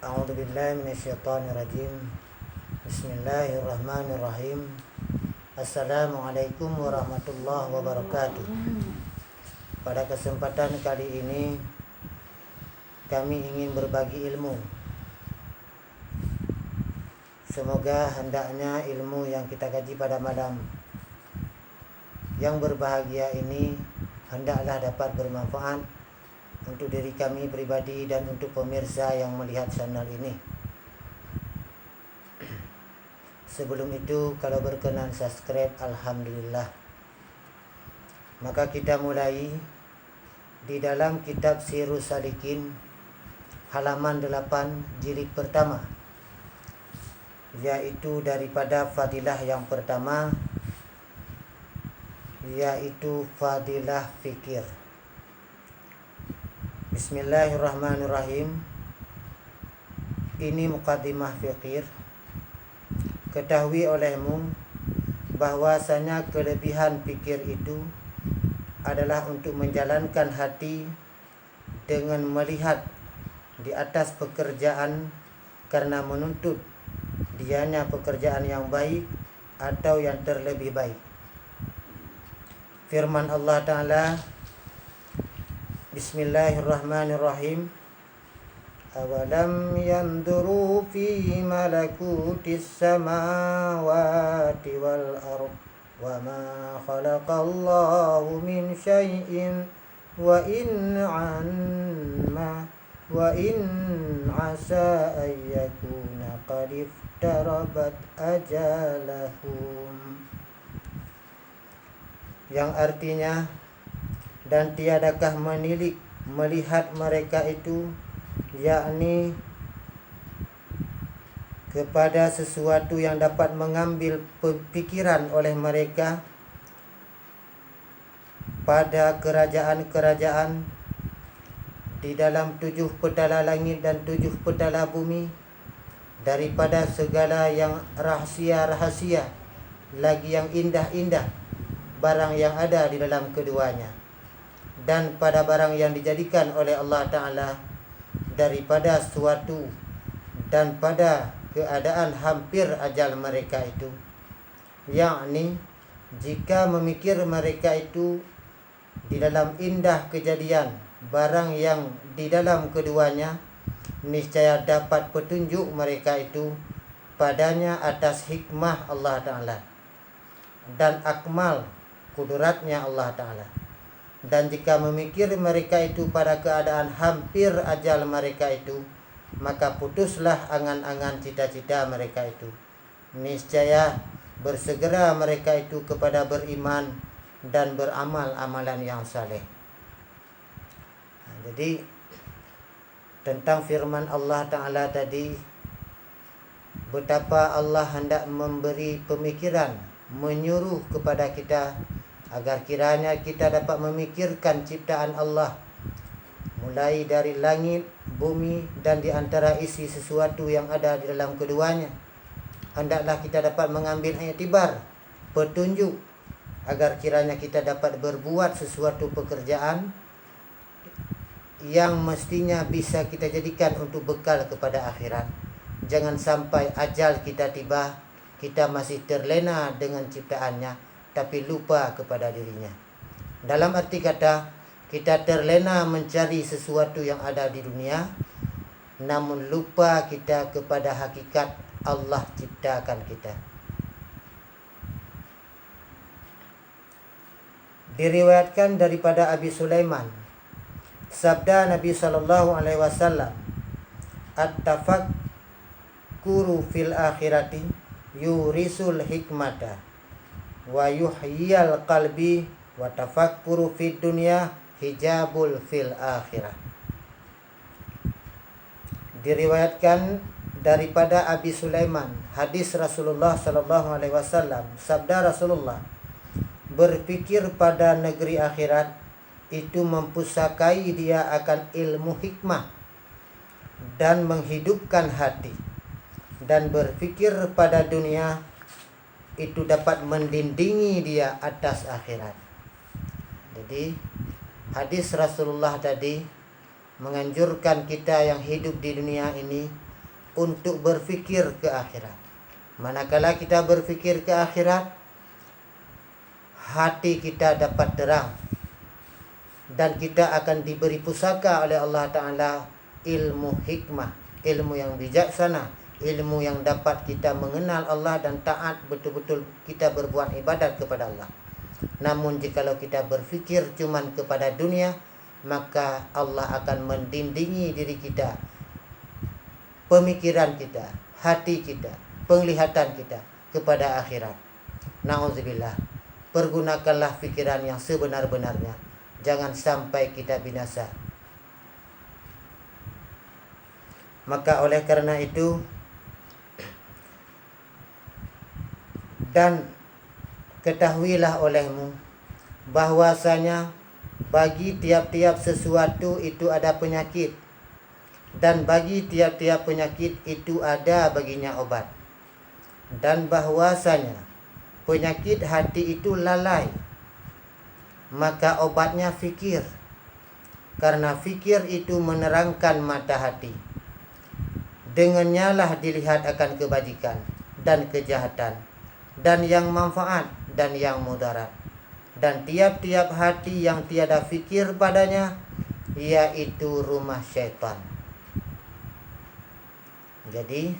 A'udzu billahi minasyaitonir rajim. Bismillahirrahmanirrahim. Assalamualaikum warahmatullahi wabarakatuh. Pada kesempatan kali ini kami ingin berbagi ilmu. Semoga hendaknya ilmu yang kita kaji pada malam yang berbahagia ini hendaklah dapat bermanfaat untuk diri kami pribadi dan untuk pemirsa yang melihat channel ini. Sebelum itu, kalau berkenan subscribe, alhamdulillah. Maka kita mulai di dalam kitab Sirrus Salikin halaman 8 jilid pertama, yaitu daripada fadilah yang pertama, yaitu fadilah fikir. Bismillahirrahmanirrahim. Ini muqaddimah fikir. Ketahui olehmu bahwasanya kelebihan fikir itu adalah untuk menjalankan hati dengan melihat di atas pekerjaan karena menuntut dianya pekerjaan yang baik atau yang terlebih baik. Firman Allah Ta'ala, Bismillahirrahmanirrahim. Awalam yanduru fi malakutis samawati wal ard wa ma khalaqallahu min syai'in wa in asa ayyakuna qad iftarabat ajalahum. Yang artinya, dan tiadakah melihat mereka itu, yakni kepada sesuatu yang dapat mengambil pikiran oleh mereka pada kerajaan-kerajaan di dalam 7 petala langit dan 7 petala bumi, daripada segala yang rahasia-rahasia lagi yang indah-indah barang yang ada di dalam keduanya, dan pada barang yang dijadikan oleh Allah Ta'ala daripada suatu dan pada keadaan hampir ajal mereka itu, yakni jika memikir mereka itu di dalam indah kejadian barang yang di dalam keduanya, niscaya dapat petunjuk mereka itu padanya atas hikmah Allah Ta'ala dan akmal kudratnya Allah Ta'ala. Dan jika memikir mereka itu pada keadaan hampir ajal mereka itu, maka putuslah angan-angan cita-cita mereka itu. Niscaya bersegera mereka itu kepada beriman dan beramal amalan yang saleh. Jadi tentang firman Allah Ta'ala tadi, betapa Allah hendak memberi pemikiran, menyuruh kepada kita agar kiranya kita dapat memikirkan ciptaan Allah, mulai dari langit, bumi, dan di antara isi sesuatu yang ada di dalam keduanya. Hendaklah kita dapat mengambil iktibar, petunjuk, agar kiranya kita dapat berbuat sesuatu pekerjaan yang mestinya bisa kita jadikan untuk bekal kepada akhirat. Jangan sampai ajal kita tiba, kita masih terlena dengan ciptaannya, tapi lupa kepada dirinya. Dalam arti kata, kita terlena mencari sesuatu yang ada di dunia, namun lupa kita kepada hakikat Allah ciptakan kita. Diriwayatkan daripada Abi Sulaiman, sabda Nabi SAW, At-tafakkuru fil akhirati yurisul hikmata wa yuhyiyal qalbi wa tafakkuru fid dunya hijabul fil akhirah. Diriwayatkan daripada Abi Sulaiman, hadis Rasulullah SAW, sabda Rasulullah, berpikir pada negeri akhirat itu mempusakai dia akan ilmu hikmah dan menghidupkan hati, dan berpikir pada dunia itu dapat mendindingi dia atas akhirat. Jadi hadis Rasulullah tadi menganjurkan kita yang hidup di dunia ini untuk berfikir ke akhirat. Manakala kita berfikir ke akhirat, hati kita dapat terang, dan kita akan diberi pusaka oleh Allah Ta'ala ilmu hikmah, ilmu yang bijaksana, ilmu yang dapat kita mengenal Allah dan taat betul-betul kita berbuat ibadat kepada Allah. Namun jikalau kita berfikir cuman kepada dunia, maka Allah akan mendindingi diri kita, pemikiran kita, hati kita, penglihatan kita kepada akhirat. Na'udzubillah. Pergunakanlah fikiran yang sebenar-benarnya. Jangan sampai kita binasa. Maka oleh karena itu, dan ketahuilah olehmu bahwasanya bagi tiap-tiap sesuatu itu ada penyakit, dan bagi tiap-tiap penyakit itu ada baginya obat. Dan bahwasanya penyakit hati itu lalai, maka obatnya fikir. Karena fikir itu menerangkan mata hati. Dengannya lah dilihat akan kebajikan dan kejahatan, dan yang manfaat dan yang mudarat. Dan tiap-tiap hati yang tiada fikir padanya, yaitu rumah syaitan. Jadi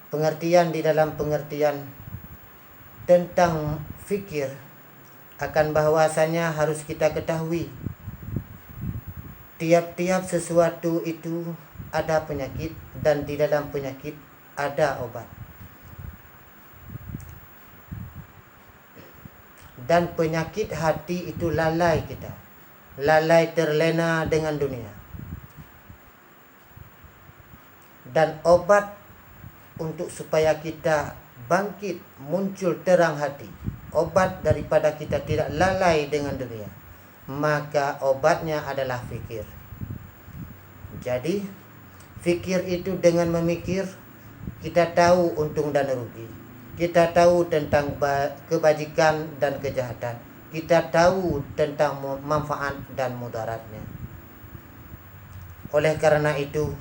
pengertian di dalam pengertian tentang fikir akan bahwasanya harus kita ketahui tiap-tiap sesuatu itu ada penyakit, dan di dalam penyakit ada obat. Dan penyakit hati itu lalai kita, lalai terlena dengan dunia. Dan obat untuk supaya kita bangkit, muncul terang hati, obat daripada kita tidak lalai dengan dunia, maka obatnya adalah fikir. Jadi fikir itu dengan memikir, kita tahu untung dan rugi, kita tahu tentang kebajikan dan kejahatan, kita tahu tentang manfaat dan mudaratnya. Oleh karena itu,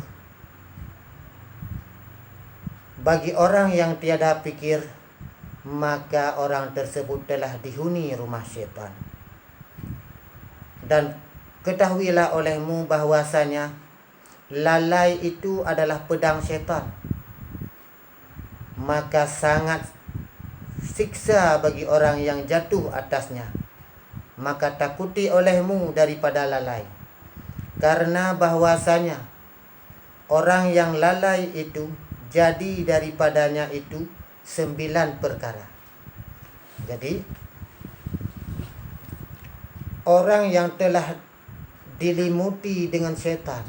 bagi orang yang tiada fikir, maka orang tersebut telah dihuni rumah syaitan. Dan ketahuilah olehmu bahwasanya lalai itu adalah pedang syaitan. Maka sangat siksa bagi orang yang jatuh atasnya. Maka takuti olehmu daripada lalai. Karena bahwasanya orang yang lalai itu jadi daripadanya itu 9 perkara. Jadi orang yang telah dilimuti dengan setan,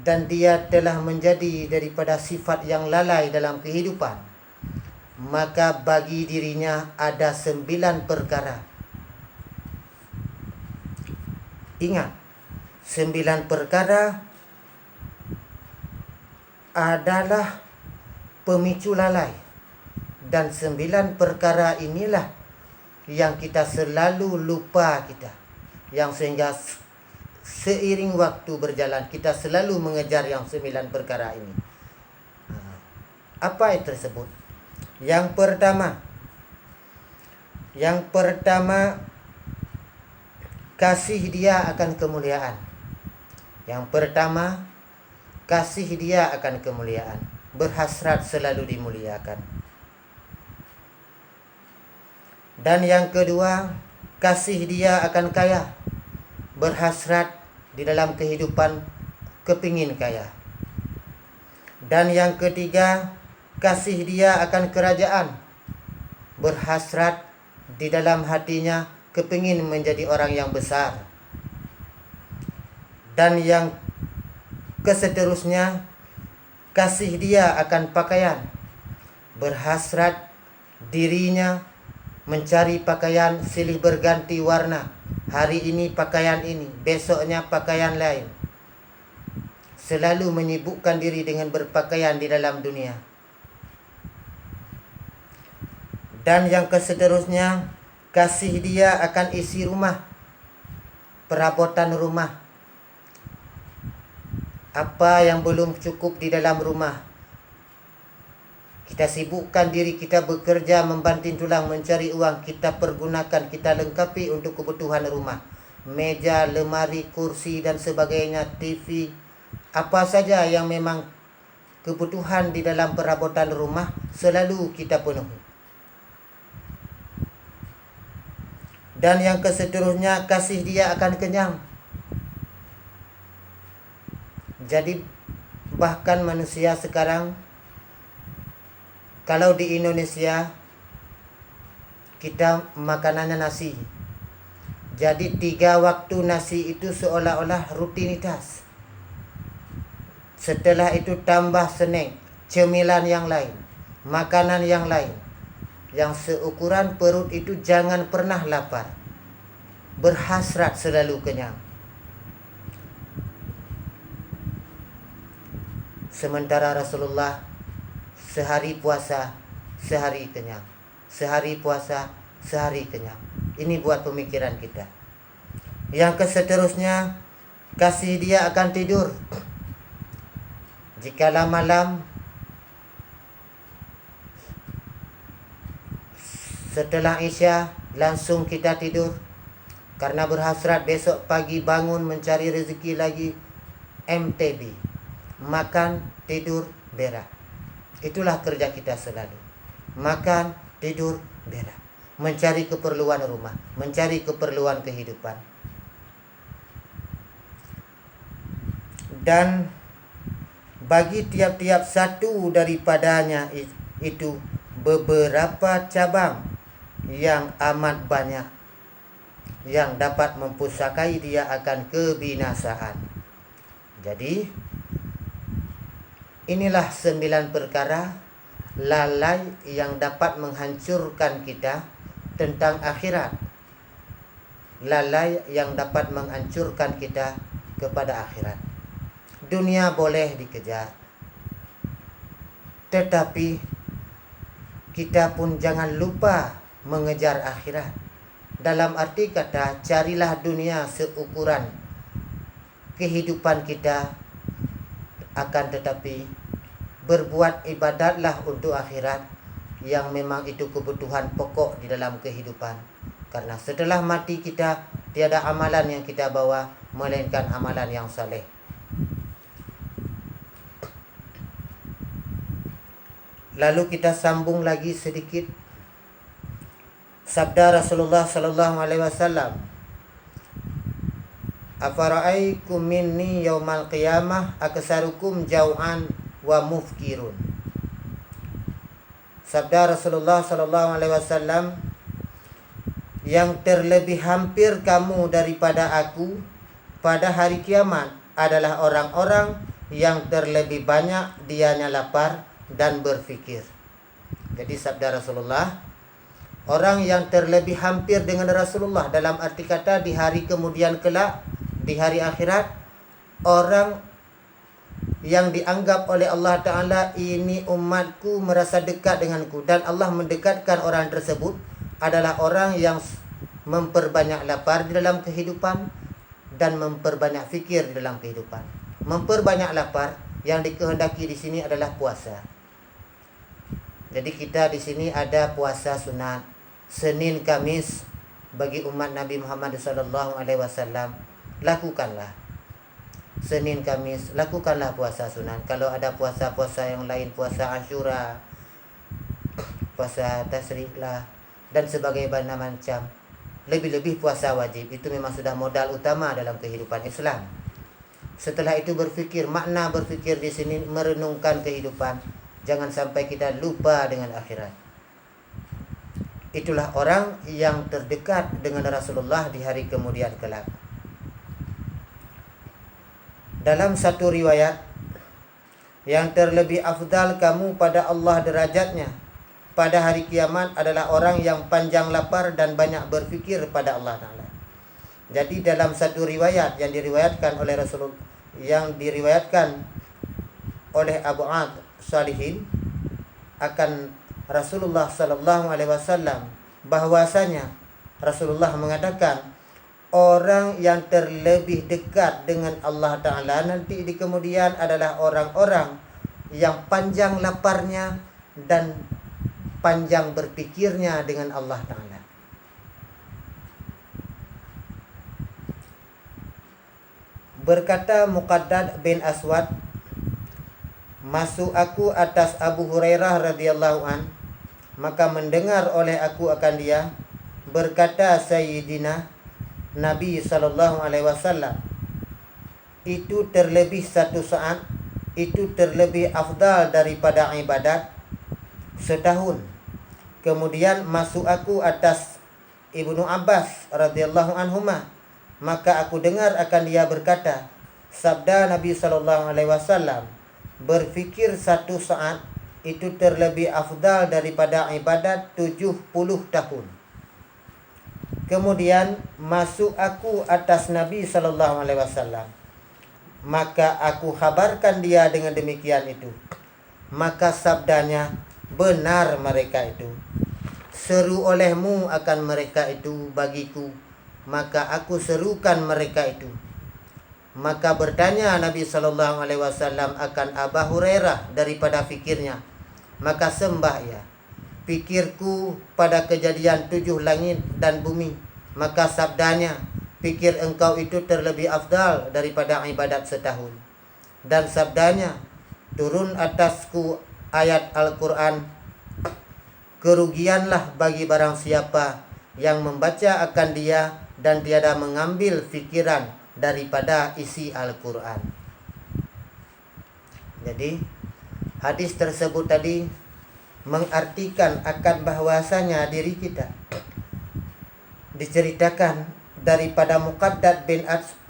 dan dia telah menjadi daripada sifat yang lalai dalam kehidupan, maka bagi dirinya ada 9 perkara. Ingat, 9 perkara adalah pemicu lalai, dan 9 perkara inilah yang kita selalu lupa kita, yang sehingga seiring waktu berjalan kita selalu mengejar yang 9 perkara ini. Apa itu tersebut? Yang pertama, kasih dia akan kemuliaan. Yang pertama, kasih dia akan kemuliaan, berhasrat selalu dimuliakan. Dan yang kedua, kasih dia akan kaya, berhasrat di dalam kehidupan kepingin kaya. Dan yang ketiga, kasih dia akan kerajaan, berhasrat di dalam hatinya kepingin menjadi orang yang besar. Dan yang keseterusnya, kasih dia akan pakaian, berhasrat dirinya mencari pakaian silih berganti warna. Hari ini pakaian ini, besoknya pakaian lain. Selalu menyibukkan diri dengan berpakaian di dalam dunia. Dan yang keseterusnya, kasih dia akan isi rumah, perabotan rumah. Apa yang belum cukup di dalam rumah, kita sibukkan diri kita bekerja, membanting tulang, mencari uang, kita pergunakan, kita lengkapi untuk kebutuhan rumah. Meja, lemari, kursi dan sebagainya, TV, apa saja yang memang kebutuhan di dalam perabotan rumah selalu kita penuhi. Dan yang keseterusnya, kasih dia akan kenyang. Jadi bahkan manusia sekarang, kalau di Indonesia kita makanannya nasi, jadi 3 waktu nasi itu seolah-olah rutinitas. Setelah itu tambah snack, cemilan yang lain, makanan yang lain, yang seukuran perut itu jangan pernah lapar, berhasrat selalu kenyang. Sementara Rasulullah sehari puasa, sehari kenyang. Sehari puasa, sehari kenyang. Ini buat pemikiran kita. Yang keseterusnya, kasih dia akan tidur. Jikalau malam setelah Isya langsung kita tidur, karena berhasrat besok pagi bangun mencari rezeki lagi. MTB, makan, tidur, berak. Itulah kerja kita selalu. Makan, tidur, berak. Mencari keperluan rumah, mencari keperluan kehidupan. Dan bagi tiap-tiap satu daripadanya itu beberapa cabang yang amat banyak, yang dapat mempusakai dia akan kebinasaan. Jadi inilah 9 perkara lalai yang dapat menghancurkan kita tentang akhirat. Lalai yang dapat menghancurkan kita kepada akhirat. Dunia boleh dikejar, tetapi kita pun jangan lupa mengejar akhirat. Dalam arti kata, carilah dunia seukuran kehidupan kita, akan tetapi berbuat ibadatlah untuk akhirat, yang memang itu kebutuhan pokok di dalam kehidupan. Karena setelah mati kita tiada amalan yang kita bawa melainkan amalan yang saleh. Lalu kita sambung lagi sedikit sabda Rasulullah sallallahu alaihi wasallam, afara'aikum minni yaumal qiyamah aksarukum jau'an wa mufkirun. Sabda Rasulullah sallallahu alaihi wasallam, yang terlebih hampir kamu daripada aku pada hari kiamat adalah orang-orang yang terlebih banyak dianya lapar dan berfikir. Jadi sabda Rasulullah, orang yang terlebih hampir dengan Rasulullah dalam arti kata di hari kemudian kelak, di hari akhirat, orang yang dianggap oleh Allah Ta'ala ini umatku merasa dekat denganku, dan Allah mendekatkan orang tersebut adalah orang yang memperbanyak lapar di dalam kehidupan dan memperbanyak fikir di dalam kehidupan. Memperbanyak lapar yang dikehendaki di sini adalah puasa. Jadi kita di sini ada puasa sunat Senin Kamis bagi umat Nabi Muhammad SAW. Lakukanlah Senin Kamis, lakukanlah puasa sunat. Kalau ada puasa-puasa yang lain, puasa Asyura, puasa Tasyrik lah, dan sebagainya macam. Lebih-lebih puasa wajib, itu memang sudah modal utama dalam kehidupan Islam. Setelah itu berfikir, makna berfikir di sini merenungkan kehidupan. Jangan sampai kita lupa dengan akhirat. Itulah orang yang terdekat dengan Rasulullah di hari kemudian kelak. Dalam satu riwayat, yang terlebih afdal kamu pada Allah derajatnya pada hari kiamat adalah orang yang panjang lapar dan banyak berfikir pada Allah Ta'ala. Jadi dalam satu riwayat yang diriwayatkan oleh Rasulullah, yang diriwayatkan oleh Abu Ad Salihin akan Rasulullah sallallahu alaihi wasallam, bahwasanya Rasulullah mengatakan, orang yang terlebih dekat dengan Allah Ta'ala nanti di kemudian adalah orang-orang yang panjang laparnya dan panjang berpikirnya dengan Allah Ta'ala. Berkata Muqaddad bin Aswad, masuk aku atas Abu Hurairah radhiyallahu an, maka mendengar oleh aku akan dia, berkata Sayyidina Nabi SAW, itu terlebih satu saat, itu terlebih afdal daripada ibadat setahun. Kemudian masuk aku atas Ibnu Abbas radhiyallahu anhuma, maka aku dengar akan dia berkata, sabda Nabi SAW, berfikir satu saat itu terlebih afdal daripada ibadat 70 tahun. Kemudian masuk aku atas Nabi SAW, maka aku kabarkan dia dengan demikian itu. Maka sabdanya, benar mereka itu. Seru olehmu akan mereka itu bagiku, maka aku serukan mereka itu. Maka bertanya Nabi SAW akan Abu Hurairah daripada fikirnya. Maka sembah ia, pikirku pada kejadian 7 langit dan bumi. Maka sabdanya, pikir engkau itu terlebih afdal daripada ibadat setahun. Dan sabdanya, turun atasku ayat Al-Quran, kerugianlah bagi barang siapa yang membaca akan dia dan tiada mengambil fikiran daripada isi Al-Quran. Jadi hadis tersebut tadi mengartikan akan bahwasanya diri kita diceritakan daripada Muqaddad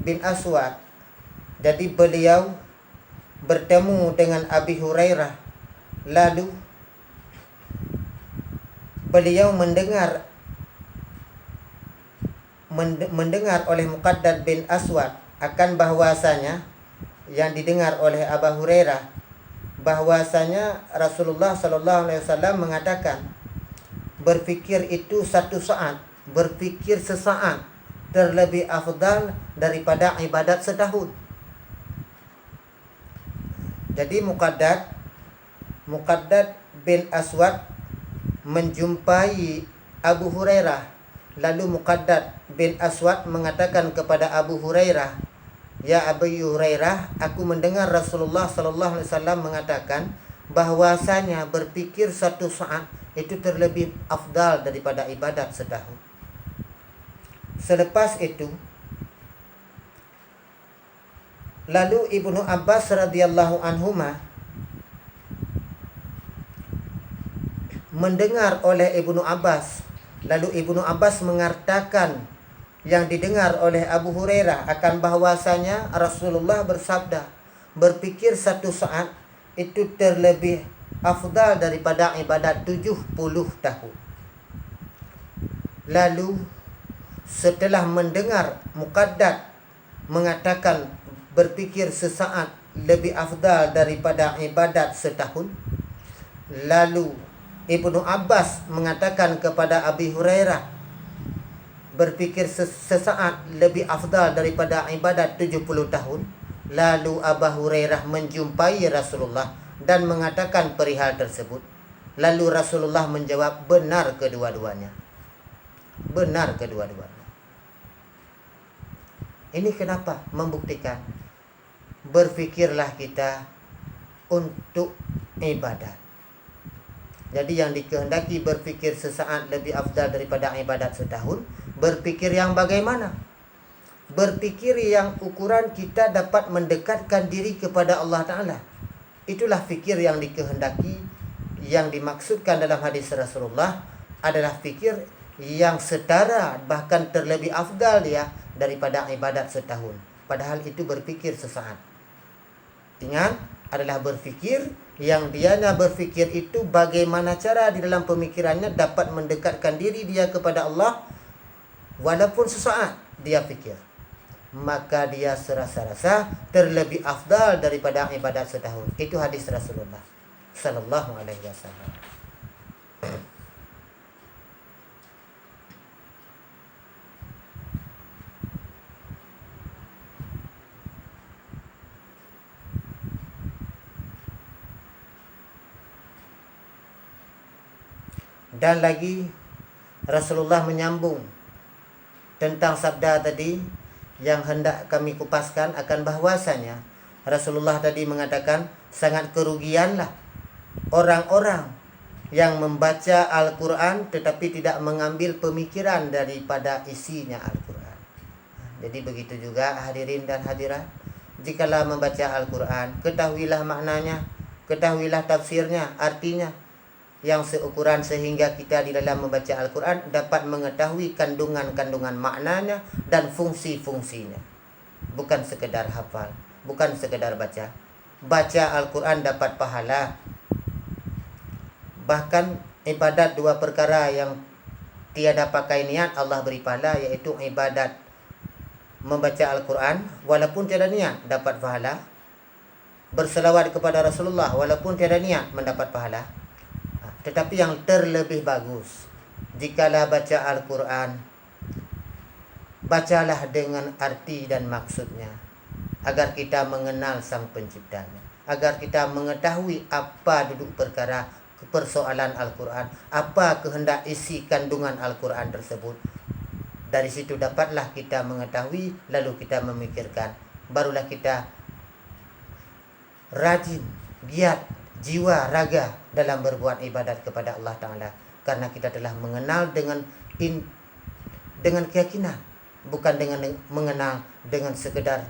bin Aswad. Jadi beliau bertemu dengan Abi Hurairah, lalu beliau mendengar oleh Muqaddad bin Aswad akan bahwasanya yang didengar oleh Abu Hurairah, bahwasanya Rasulullah SAW mengatakan, berfikir itu satu saat, berfikir sesaat terlebih afdal daripada ibadat setahun. Jadi Muqaddad bin Aswad menjumpai Abu Hurairah. Lalu Muqaddad bin Aswad mengatakan kepada Abu Hurairah, ya Abu Hurairah, aku mendengar Rasulullah SAW mengatakan bahwasanya berfikir satu saat itu terlebih afdal daripada ibadat setahun. Selepas itu, lalu Ibnu Abbas radhiyallahu anhuma mendengar oleh Ibnu Abbas. Lalu Ibnu Abbas mengatakan yang didengar oleh Abu Hurairah akan bahwasanya Rasulullah bersabda, berfikir satu saat itu terlebih afdal daripada ibadat 70 tahun. Lalu setelah mendengar Muqaddad mengatakan berfikir sesaat lebih afdal daripada ibadat setahun, lalu Ibnu Abbas mengatakan kepada Abi Hurairah, berfikir sesaat lebih afdal daripada ibadat 70 tahun. Lalu Abu Hurairah menjumpai Rasulullah dan mengatakan perihal tersebut. Lalu Rasulullah menjawab, benar kedua-duanya. Benar kedua-duanya. Ini kenapa? Membuktikan berfikirlah kita untuk ibadat. Jadi yang dikehendaki berfikir sesaat lebih afdal daripada ibadat setahun. Berfikir yang bagaimana? Berfikir yang ukuran kita dapat mendekatkan diri kepada Allah Ta'ala. Itulah fikir yang dikehendaki. Yang dimaksudkan dalam hadis Rasulullah adalah fikir yang setara, bahkan terlebih afdal dia daripada ibadat setahun. Padahal itu berfikir sesaat. Ingat, adalah berfikir yang dianya berfikir itu bagaimana cara di dalam pemikirannya dapat mendekatkan diri dia kepada Allah walaupun sesaat dia fikir. Maka dia serasa-rasa terlebih afdal daripada ibadat setahun. Itu hadis Rasulullah sallallahu alaihi wasallam. Dan lagi Rasulullah menyambung tentang sabda tadi yang hendak kami kupaskan akan bahwasanya Rasulullah tadi mengatakan sangat kerugianlah orang-orang yang membaca Al-Quran tetapi tidak mengambil pemikiran daripada isinya Al-Quran. Jadi begitu juga hadirin dan hadirat, jikalau membaca Al-Quran, ketahuilah maknanya, ketahuilah tafsirnya, artinya yang seukuran sehingga kita di dalam membaca Al-Quran dapat mengetahui kandungan-kandungan maknanya dan fungsi-fungsinya. Bukan sekedar hafal, bukan sekedar baca. Baca Al-Quran dapat pahala. Bahkan ibadat dua perkara yang tiada pakai niat Allah beri pahala, yaitu ibadat membaca Al-Quran walaupun tiada niat dapat pahala. Berselawat kepada Rasulullah walaupun tiada niat mendapat pahala. Tetapi yang terlebih bagus, jikalau baca Al-Quran, bacalah dengan arti dan maksudnya, agar kita mengenal Sang Penciptanya, agar kita mengetahui apa duduk perkara persoalan Al-Quran, apa kehendak isi kandungan Al-Quran tersebut. Dari situ dapatlah kita mengetahui, lalu kita memikirkan, barulah kita rajin, giat, jiwa, raga dalam berbuat ibadat kepada Allah Ta'ala. Karena kita telah mengenal dengan keyakinan, bukan dengan mengenal dengan sekedar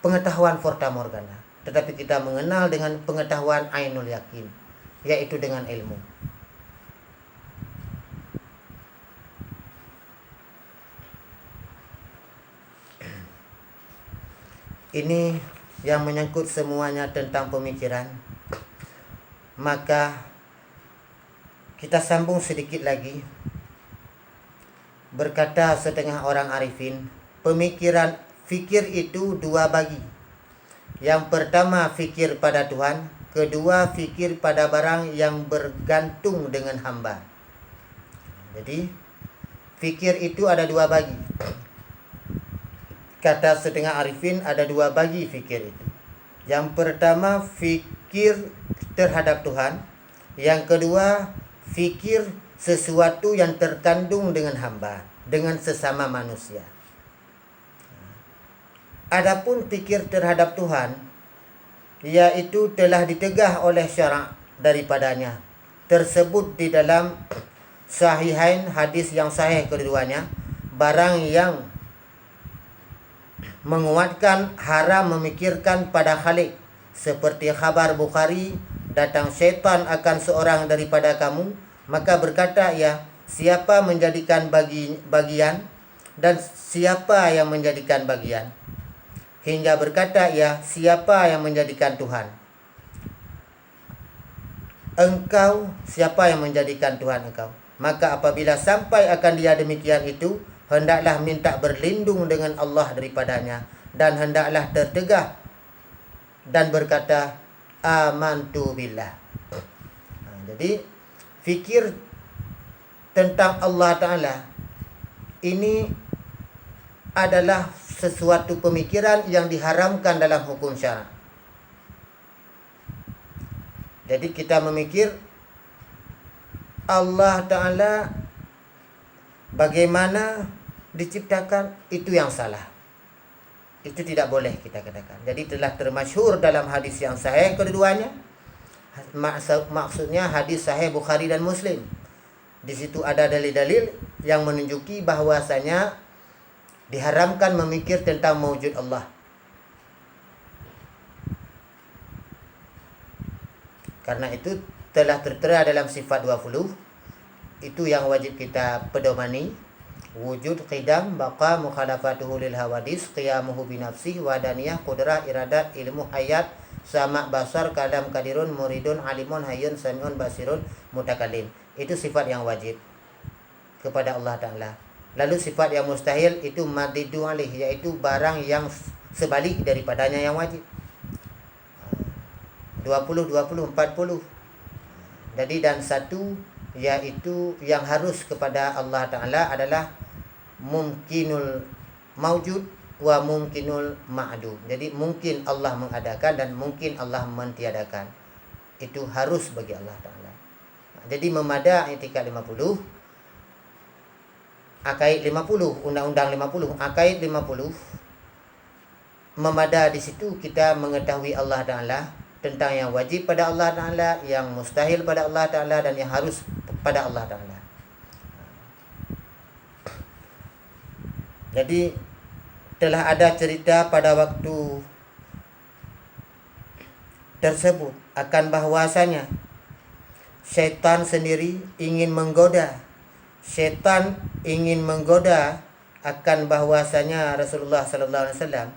pengetahuan Fata Morgana, tetapi kita mengenal dengan pengetahuan Ainul Yakin, yaitu dengan ilmu. Ini yang menyangkut semuanya tentang pemikiran. Maka kita sambung sedikit lagi. Berkata setengah orang arifin, pemikiran fikir itu dua bagi. Yang pertama fikir pada Tuhan, kedua fikir pada barang yang bergantung dengan hamba. Jadi fikir itu ada dua bagi. Kata setengah arifin, ada dua bagi fikir itu. Yang pertama fikir terhadap Tuhan, yang kedua fikir sesuatu yang terkandung dengan hamba, dengan sesama manusia. Adapun fikir terhadap Tuhan, yaitu telah ditegah oleh syarak daripadanya, tersebut di dalam Sahihain, hadis yang sahih keduanya, barang yang menguatkan haram memikirkan pada Khalik, seperti khabar Bukhari, datang syaitan akan seorang daripada kamu, maka berkata ia, siapa menjadikan bagian dan siapa yang menjadikan bagian? Hingga berkata ia, siapa yang menjadikan Tuhan? Engkau, siapa yang menjadikan Tuhan engkau? Maka apabila sampai akan dia demikian itu, hendaklah minta berlindung dengan Allah daripadanya, dan hendaklah tertegah dan berkata amantu billah. Jadi fikir tentang Allah Ta'ala ini adalah sesuatu pemikiran yang diharamkan dalam hukum syarak. Jadi kita memikir Allah Ta'ala bagaimana diciptakan, itu yang salah. Itu tidak boleh kita katakan. Jadi telah termasyhur dalam hadis yang sahih keduanya. Maksudnya hadis sahih Bukhari dan Muslim. Di situ ada dalil-dalil yang menunjuki bahwasanya diharamkan memikir tentang maujud Allah. Karena itu telah tertera dalam sifat 20. Itu yang wajib kita pedomani. Wujud, qidam, baqa, mukhalafatuhu lil hawadis, qiyamuhu binafsih, wadaniyah, qudrah, iradat, ilmu, hayat, sama, basar, kalam, kadirun, muridun, alimun, hayyun, sami'un, basirun, mutakalim. Itu sifat yang wajib kepada Allah Ta'ala. Lalu sifat yang mustahil itu madidu alih, yaitu barang yang sebalik daripadanya yang wajib. 20, 40. Jadi dan satu, yaitu yang harus kepada Allah Ta'ala adalah mungkinul maujud wa mungkinul ma'dum. Jadi mungkin Allah mengadakan dan mungkin Allah mentiadakan. Itu harus bagi Allah Ta'ala. Jadi memada i'tikad 50, akaid 50, undang-undang 50, akaid 50. Memada di situ kita mengetahui Allah Ta'ala, tentang yang wajib pada Allah Ta'ala, yang mustahil pada Allah Ta'ala, dan yang harus pada Allah Ta'ala. Jadi telah ada cerita pada waktu tersebut akan bahwasanya syaitan sendiri ingin menggoda. Syaitan ingin menggoda akan bahwasanya Rasulullah sallallahu alaihi wasallam.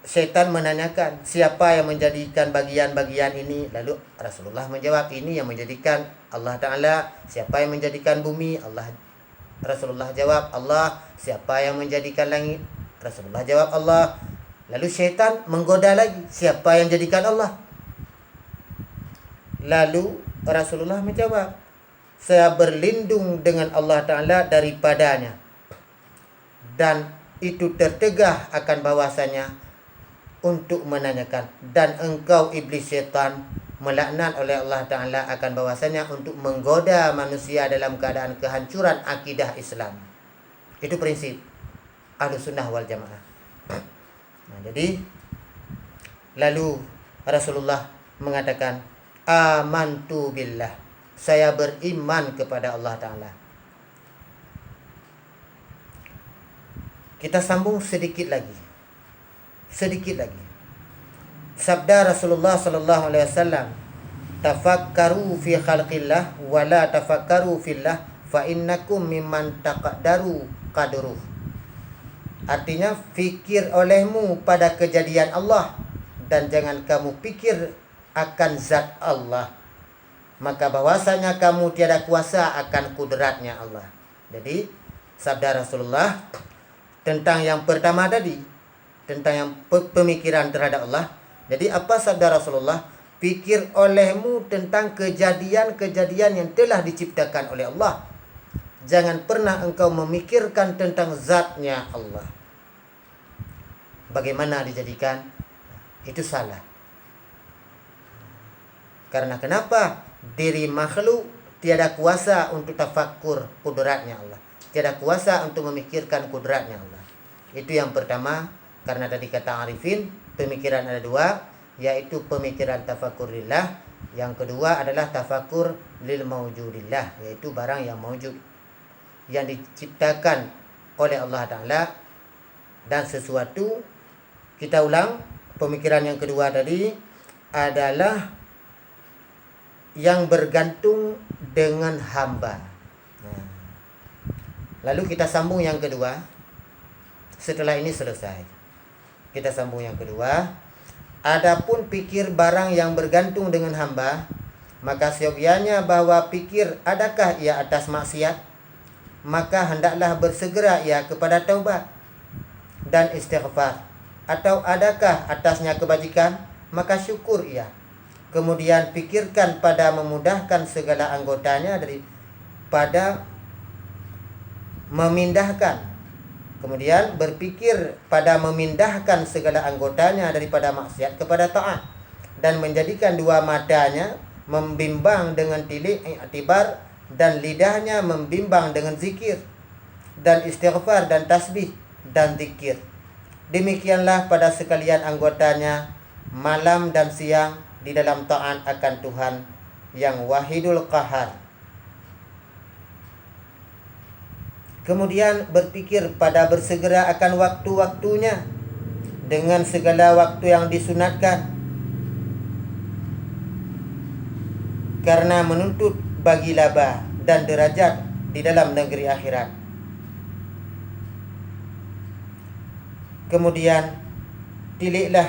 Syaitan menanyakan, siapa yang menjadikan bagian-bagian ini? Lalu Rasulullah menjawab, ini yang menjadikan Allah Ta'ala. Siapa yang menjadikan bumi? Allah. Rasulullah jawab, Allah. Siapa yang menjadikan langit? Rasulullah jawab, Allah. Lalu syaitan menggoda lagi, siapa yang menjadikan Allah? Lalu Rasulullah menjawab, saya berlindung dengan Allah Ta'ala daripadanya. Dan itu tertegah akan bahwasanya untuk menanyakan, dan engkau iblis syaitan melaknat oleh Allah Ta'ala akan bahwasanya untuk menggoda manusia dalam keadaan kehancuran akidah Islam. Itu prinsip Ahlus Sunnah wal Jamaah. Nah, jadi lalu Rasulullah mengatakan, amantu billah, saya beriman kepada Allah Ta'ala. Kita sambung sedikit lagi. Sabda Rasulullah sallallahu alaihi wasallam, tafakkaru fi khalqillah wa la tafakkaru fillah fa innakum mimman taqaddaru qadruh. Artinya, fikir olehmu pada kejadian Allah dan jangan kamu pikir akan zat Allah, maka bahwasanya kamu tiada kuasa akan kudratnya Allah. Jadi sabda Rasulullah tentang yang pertama tadi, tentang yang pemikiran terhadap Allah. Jadi apa sabda Rasulullah? Pikir olehmu tentang kejadian-kejadian yang telah diciptakan oleh Allah. Jangan pernah engkau memikirkan tentang zatnya Allah. Bagaimana dijadikan? Itu salah. Karena kenapa? Diri makhluk tiada kuasa untuk tafakkur kudratnya Allah. Tiada kuasa untuk memikirkan kudratnya Allah. Itu yang pertama. Karena tadi kata Arifin, pemikiran ada dua, yaitu pemikiran tafakur lillah. Yang kedua adalah tafakur lil mawjudillah, yaitu barang yang mawjud, yang diciptakan oleh Allah Ta'ala. Dan sesuatu, kita ulang, pemikiran yang kedua tadi adalah yang bergantung dengan hamba. Nah, lalu kita sambung yang kedua. Setelah ini selesai, kita sambung yang kedua. Adapun pikir barang yang bergantung dengan hamba, maka seyogyanya bahwa pikir adakah ia atas maksiat, maka hendaklah bersegera ia kepada taubat dan istighfar. Atau adakah atasnya kebajikan, maka syukur ia. Kemudian pikirkan pada memudahkan segala anggotanya daripada memindahkan. Kemudian berpikir pada memindahkan segala anggotanya daripada maksiat kepada taat, dan menjadikan dua matanya membimbang dengan tilik i'tibar, dan lidahnya membimbang dengan zikir dan istighfar dan tasbih dan zikir. Demikianlah pada sekalian anggotanya malam dan siang di dalam taat akan Tuhan yang Wahidul Qahar. Kemudian berpikir pada bersegera akan waktu-waktunya dengan segala waktu yang disunatkan, karena menuntut bagi laba dan derajat di dalam negeri akhirat. Kemudian tiliklah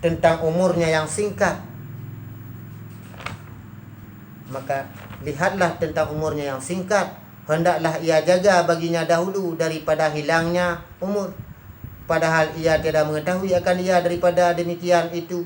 tentang umurnya yang singkat. Maka lihatlah tentang umurnya yang singkat. Hendaklah ia jaga baginya dahulu daripada hilangnya umur, padahal ia tidak mengetahui akan ia daripada demikian itu.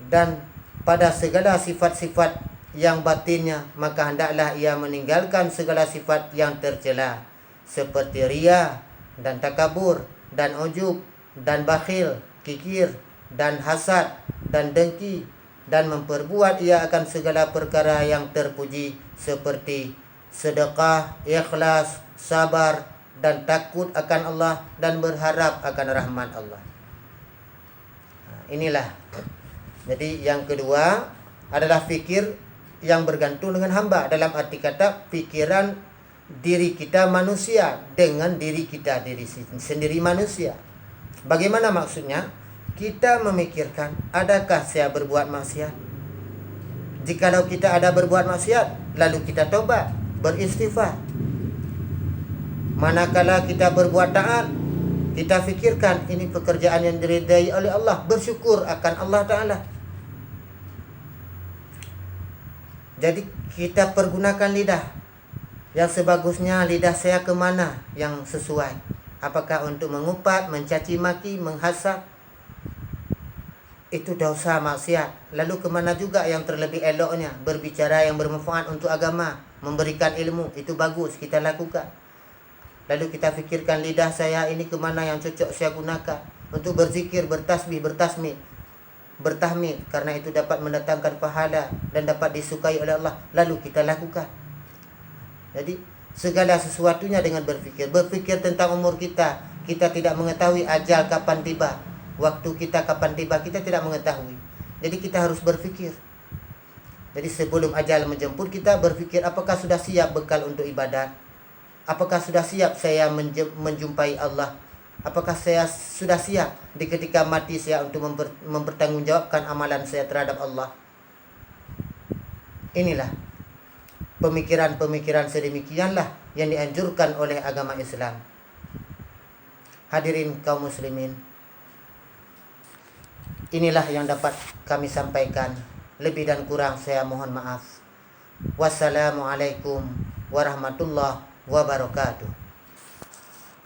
Dan pada segala sifat-sifat yang batinnya, maka hendaklah ia meninggalkan segala sifat yang tercela, seperti riya dan takabur dan ujub dan bakhil, kikir, dan hasad, dan dengki, dan memperbuat ia akan segala perkara yang terpuji seperti sedekah, ikhlas, sabar, dan takut akan Allah, dan berharap akan rahmat Allah. Inilah. Jadi yang kedua adalah fikir yang bergantung dengan hamba. Dalam arti kata pikiran diri kita manusia dengan diri kita diri sendiri manusia. Bagaimana maksudnya? Kita memikirkan, adakah saya berbuat maksiat? Jikalau kita ada berbuat maksiat, lalu kita taubat, beristighfar. Manakala kita berbuat taat, kita fikirkan ini pekerjaan yang diridai oleh Allah, bersyukur akan Allah Ta'ala. Jadi kita pergunakan lidah. Yang sebagusnya lidah saya kemana yang sesuai? Apakah untuk mengupat, mencaci maki, menghasad? Itu dosa maksiat. Lalu kemana juga yang terlebih eloknya? Berbicara yang bermanfaat untuk agama, memberikan ilmu, itu bagus, kita lakukan. Lalu kita fikirkan lidah saya ini kemana yang cocok saya gunakan untuk berzikir, bertasbih, bertahmid, karena itu dapat mendatangkan pahala dan dapat disukai oleh Allah. Lalu kita lakukan. Jadi segala sesuatunya dengan berfikir. Berfikir tentang umur kita. Kita tidak mengetahui ajal kapan tiba. Waktu kita kapan tiba kita tidak mengetahui. Jadi kita harus berfikir. Jadi sebelum ajal menjemput kita berfikir, apakah sudah siap bekal untuk ibadat? Apakah sudah siap saya menjumpai Allah? Apakah saya sudah siap di ketika mati saya untuk mempertanggungjawabkan amalan saya terhadap Allah? Inilah pemikiran-pemikiran sedemikianlah yang dianjurkan oleh agama Islam. Hadirin kaum muslimin, inilah yang dapat kami sampaikan. Lebih dan kurang saya mohon maaf. Wassalamualaikum warahmatullahi wabarakatuh.